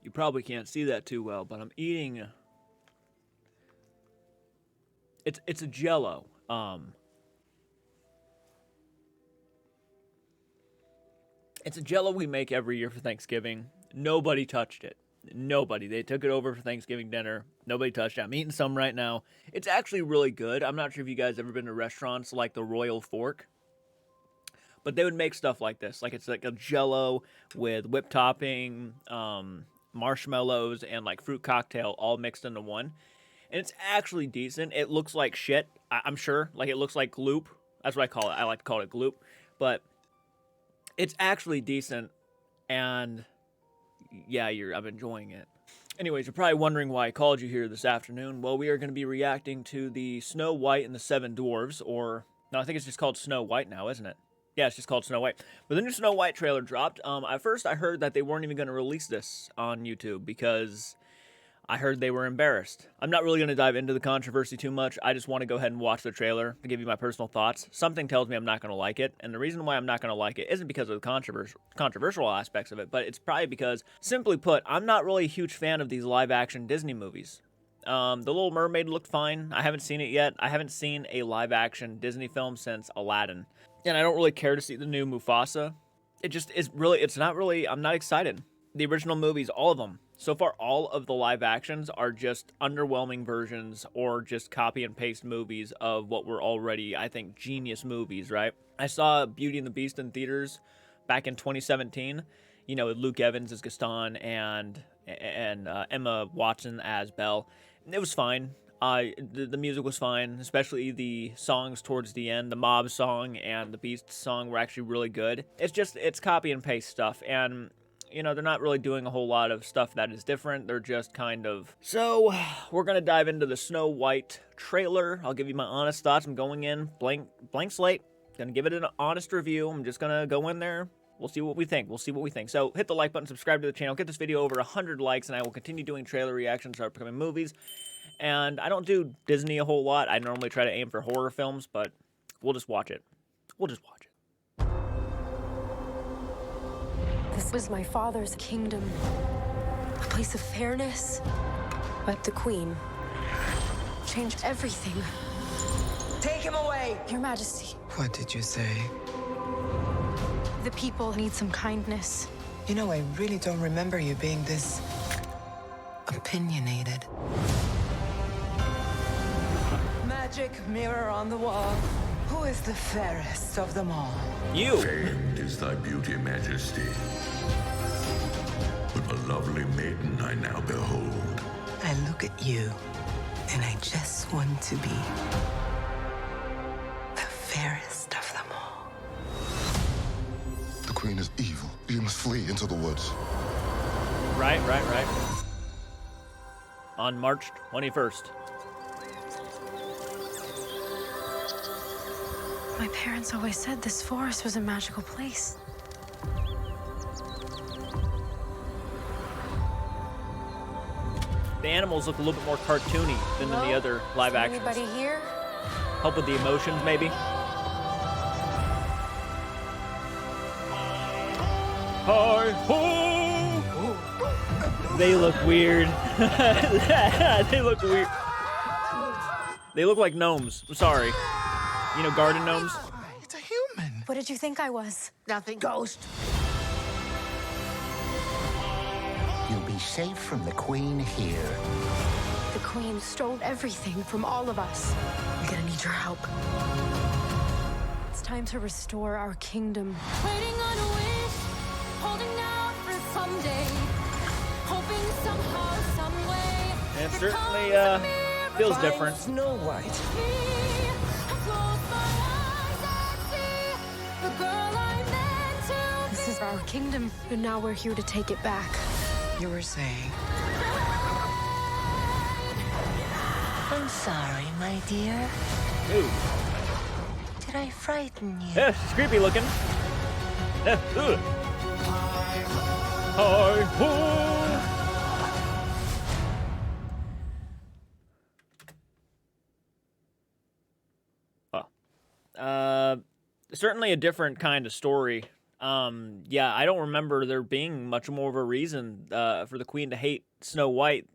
You probably can't see that too well, but I'm eating. It's a Jello. It's a Jello we make every year for Thanksgiving. Nobody touched it. Nobody. They took it over for Thanksgiving dinner. Nobody touched it. I'm eating some right now. It's actually really good. I'm not sure if you guys ever been to restaurants like the Royal Fork, but they would make stuff like this. Like it's like a Jello with whipped topping, marshmallows, and like fruit cocktail all mixed into one. And it's actually decent. It looks like shit, I'm sure. Like it looks like gloop. That's what I call it. I like to call it gloop. But it's actually decent, and yeah, I'm enjoying it. Anyways, you're probably wondering why I called you here this afternoon. Well, we are going to be reacting to the Snow White and the Seven Dwarves, or no, I think it's just called Snow White now, isn't it? Yeah, it's just called Snow White. But the new Snow White trailer dropped. At first, I heard that they weren't even going to release this on YouTube because I heard they were embarrassed. I'm not really going to dive into the controversy too much. I just want to go ahead and watch the trailer to give you my personal thoughts. Something tells me I'm not going to like it, and the reason why I'm not going to like it isn't because of the controversial aspects of it, but it's probably because, simply put, I'm not really a huge fan of these live-action Disney movies. The Little Mermaid looked fine. I haven't seen it yet. I haven't seen a live-action Disney film since Aladdin, and I don't really care to see the new Mufasa. I'm not excited. The original movies, all of them, so far, all of the live actions are just underwhelming versions or just copy and paste movies of what were already, I think, genius movies, right? I saw Beauty and the Beast in theaters back in 2017, you know, with Luke Evans as Gaston and Emma Watson as Belle. It was fine. The music was fine, especially the songs towards the end. The Mob song and the Beast song were actually really good. It's copy and paste stuff, and you know, they're not really doing a whole lot of stuff that is different. They're just kind of... So, we're going to dive into the Snow White trailer. I'll give you my honest thoughts. I'm going in blank slate. Going to give it an honest review. I'm just going to go in there. We'll see what we think. So, hit the like button, subscribe to the channel, get this video over 100 likes, and I will continue doing trailer reactions to upcoming movies. And I don't do Disney a whole lot. I normally try to aim for horror films, but we'll just watch it. This was my father's kingdom, a place of fairness. But the Queen changed everything. Take him away! Your Majesty, What did you say? the people need some kindness. You know, I really don't remember you being this opinionated. Magic mirror on the wall. Who is the fairest of them all? You! Famed is thy beauty, Majesty. But a lovely maiden I now behold. I look at you, and I just want to be the fairest of them all. The Queen is evil. You must flee into the woods. Right. On March 21st. My parents always said this forest was a magical place. The animals look a little bit more cartoony than in the other live actions. Anybody here? Help with the emotions, maybe? Hi-ho! They look weird. They look weird. They look like gnomes. I'm sorry. You know, garden gnomes? It's a human. What did you think I was? Nothing. Ghost. You'll be safe from the Queen here. The Queen stole everything from all of us. I'm gonna need your help. It's time to restore our kingdom. Waiting on a wish, holding out for someday, hoping somehow, some way. And it certainly feels different. Snow White. This is our kingdom, and now we're here to take it back. You were saying. I'm sorry, my dear. Ooh. Did I frighten you? Yeah, she's creepy looking. Yeah, ugh. Hi-ho! Certainly a different kind of story Yeah, I don't remember there being much more of a reason for the queen to hate Snow White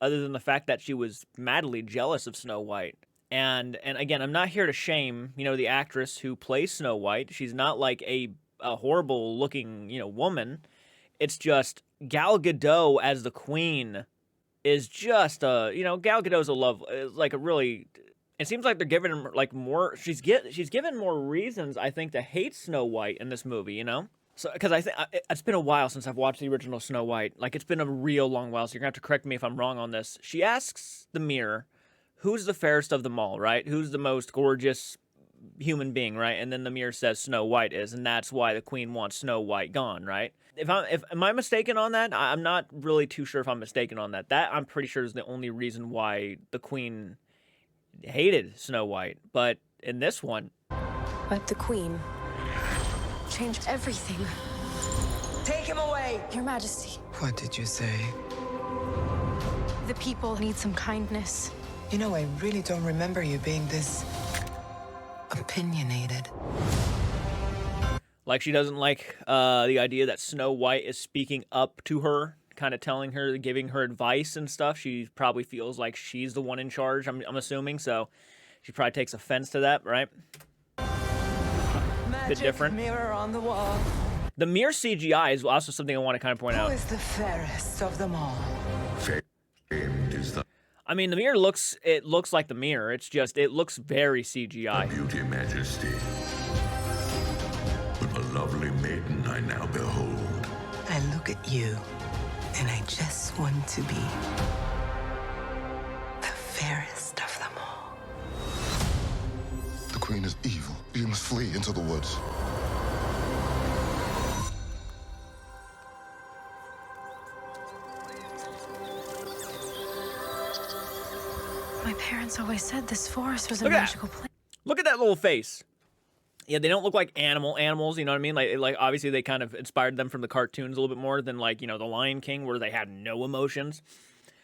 other than the fact that she was madly jealous of Snow White. And again, I'm not here to shame, the actress who plays Snow White. She's not like a horrible looking, woman. It's just Gal Gadot as the queen is just Gal Gadot's like a really. It seems like they're giving her like more. She's given more reasons, I think, to hate Snow White in this movie. So because I think it's been a while since I've watched the original Snow White. Like it's been a real long while. So you're gonna have to correct me if I'm wrong on this. She asks the mirror, "Who's the fairest of them all?" Right? Who's the most gorgeous human being? Right? And then the mirror says Snow White is, and that's why the queen wants Snow White gone. Right? Am I mistaken on that? I'm not really too sure if I'm mistaken on that. That I'm pretty sure is the only reason why the queen hated Snow White. But in this one, But the Queen changed everything. Take him away! Your Majesty, What did you say? the people need some kindness. You know, I really don't remember you being this opinionated. like she doesn't like the idea that Snow White is speaking up to her, kind of telling her, giving her advice and stuff. She probably feels like she's the one in charge, I'm assuming, so she probably takes offense to that, right? Magic different. mirror on the wall. The mirror CGI is also something I want to kind of point Who out. is the fairest of them all? Famed is the I mean, the mirror looks like the mirror. It's just, it looks very CGI. beauty majesty. But the lovely maiden I now behold. I look at you, and I just want to be the fairest of them all. The queen is evil. You must flee into the woods. My parents always said this forest was a Look at that. magical place. Look at that little face. Yeah, they don't look like animals, you know what I mean? Like obviously they kind of inspired them from the cartoons a little bit more than like, the Lion King where they had no emotions.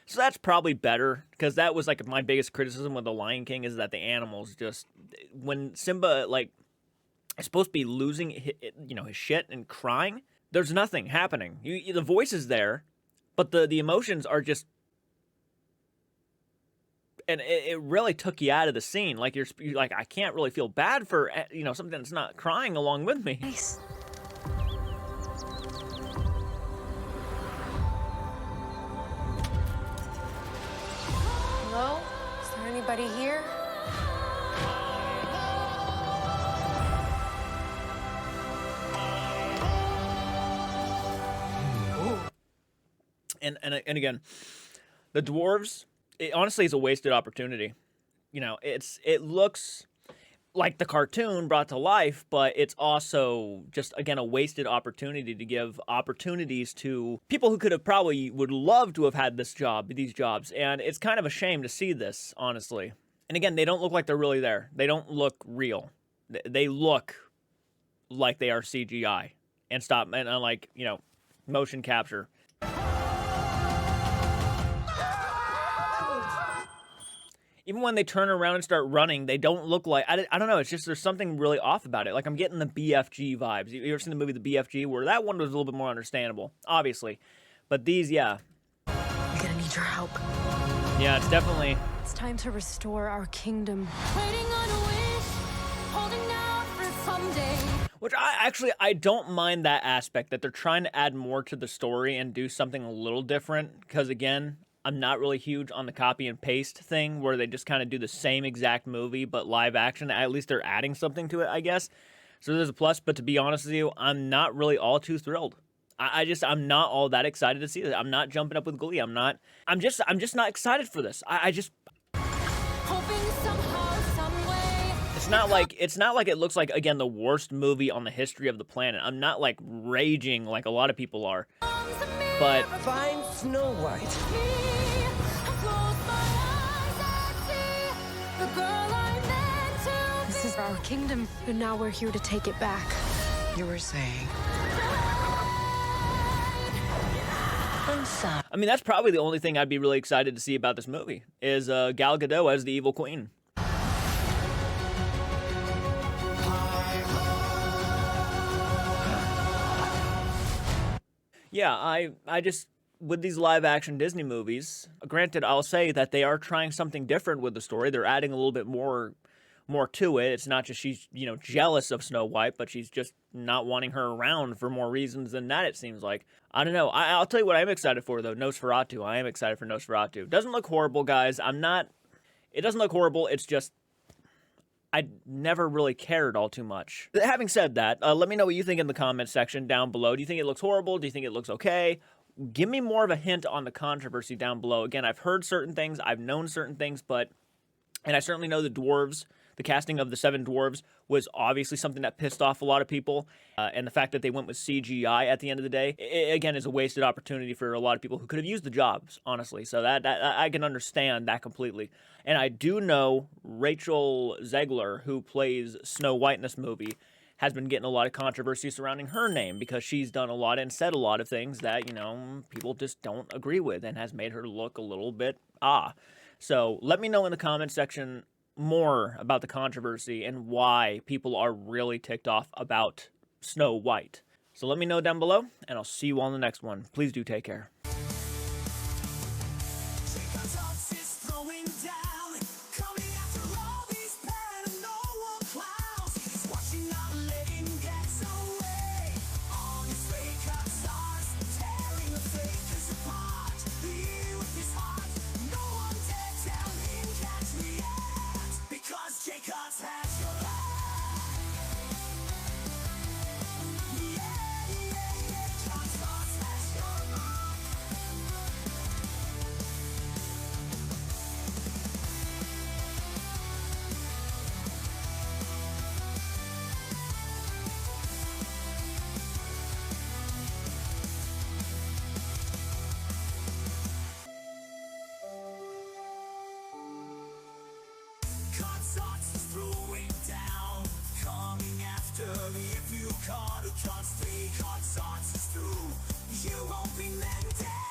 So that's probably better because that was like my biggest criticism with the Lion King is that the animals just, when Simba like is supposed to be losing his shit and crying, there's nothing happening. The voice is there, but the emotions are just, and it really took you out of the scene. Like you're like, I can't really feel bad for something that's not crying along with me. Nice. Hello? Is there anybody here? And again, the dwarves, it honestly is a wasted opportunity. It looks like the cartoon brought to life, but it's also just, again, a wasted opportunity to give opportunities to people who could have probably would love to have had these jobs. And it's kind of a shame to see this, honestly. And again, they don't look like they're really there. They don't look real. They look like they are CGI and like, motion capture. Even when they turn around and start running, they don't look like, I don't know, it's just there's something really off about it. Like I'm getting the BFG vibes. You ever seen the movie The BFG? Where that one was a little bit more understandable, obviously. But these, yeah. I'm gonna need your help. Yeah, it's definitely... It's time to restore our kingdom. Waiting on a wish, holding out for someday. Which I don't mind that aspect, that they're trying to add more to the story and do something a little different. Because again, I'm not really huge on the copy and paste thing where they just kind of do the same exact movie but live action. At least they're adding something to it, I guess. So there's a plus, but to be honest with you, I'm not really all too thrilled. I'm not all that excited to see it. I'm not jumping up with glee. I'm just not excited for this. Hoping somehow, some way. It's not like it looks like, again, the worst movie on the history of the planet. I'm not like raging like a lot of people are. But Find Snow White. This is our kingdom, and now we're here to take it back. You were saying. I'm sorry. I mean, that's probably the only thing I'd be really excited to see about this movie is Gal Gadot as the evil queen. Yeah, I just with these live action Disney movies, granted, I'll say that they are trying something different with the story. They're adding a little bit more to it. It's not just she's, jealous of Snow White, but she's just not wanting her around for more reasons than that, it seems like. I don't know. I'll tell you what I'm excited for, though. Nosferatu. I am excited for Nosferatu. Doesn't look horrible, guys. It doesn't look horrible. It's just I never really cared all too much. Having said that, let me know what you think in the comments section down below. Do you think it looks horrible? Do you think it looks okay? Give me more of a hint on the controversy down below. Again, I've heard certain things. I've known certain things, and I certainly know the dwarves. The casting of the 7 dwarves was obviously something that pissed off a lot of people. And the fact that they went with CGI at the end of the day, again, is a wasted opportunity for a lot of people who could have used the jobs, honestly. So that I can understand that completely. And I do know Rachel Zegler, who plays Snow White in this movie, has been getting a lot of controversy surrounding her name because she's done a lot and said a lot of things that, people just don't agree with and has made her look a little bit So let me know in the comments section more about the controversy and why people are really ticked off about Snow White. So let me know down below, and I'll see you all in the next one. Please do take care. If you caught a chance, 3 hot sauces through, you won't be meant dead.